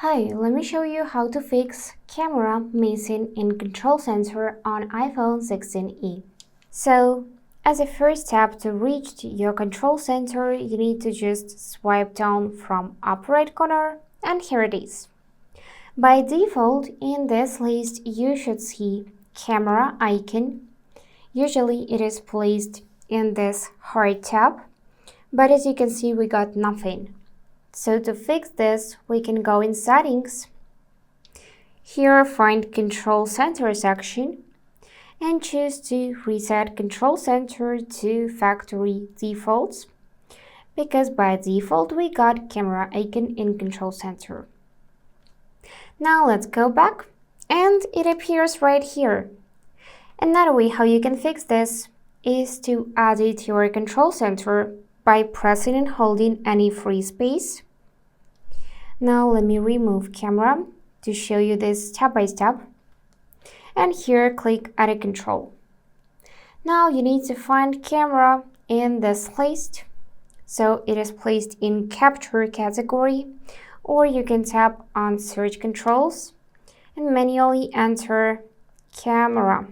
Hi, let me show you how to fix camera missing in control center on iPhone 16e. So, as a first step to reach your control center, you need to just swipe down from upper right corner, and here it is. By default, in this list, you should see camera icon. Usually it is placed in this heart tab, but as you can see, we got nothing. So to fix this, we can go in settings. Here find control center section and choose to reset control center to factory defaults because by default we got camera icon in control center. Now let's go back and it appears right here. Another way how you can fix this is to edit your control center by pressing and holding any free space. Now let me remove camera to show you this step by step. And here click Edit Control. Now you need to find camera in this list. So it is placed in Capture category, or you can tap on Search Controls and manually enter camera.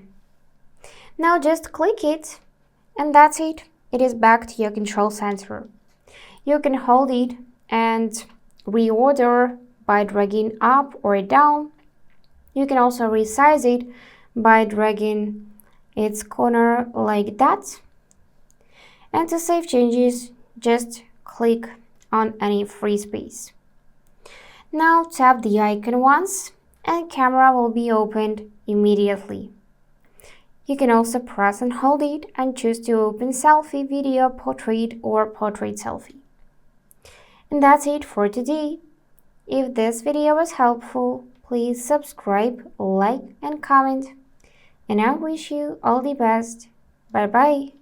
Now just click it and that's it. It is back to your control center. You can hold it and reorder by dragging up or down. You can also resize it by dragging its corner like that. And to save changes, just click on any free space. Now tap the icon once and camera will be opened immediately. You can also press and hold it and choose to open selfie, video, portrait or portrait selfie. And that's it for today. If this video was helpful, please subscribe, like and comment. And I wish you all the best. Bye bye.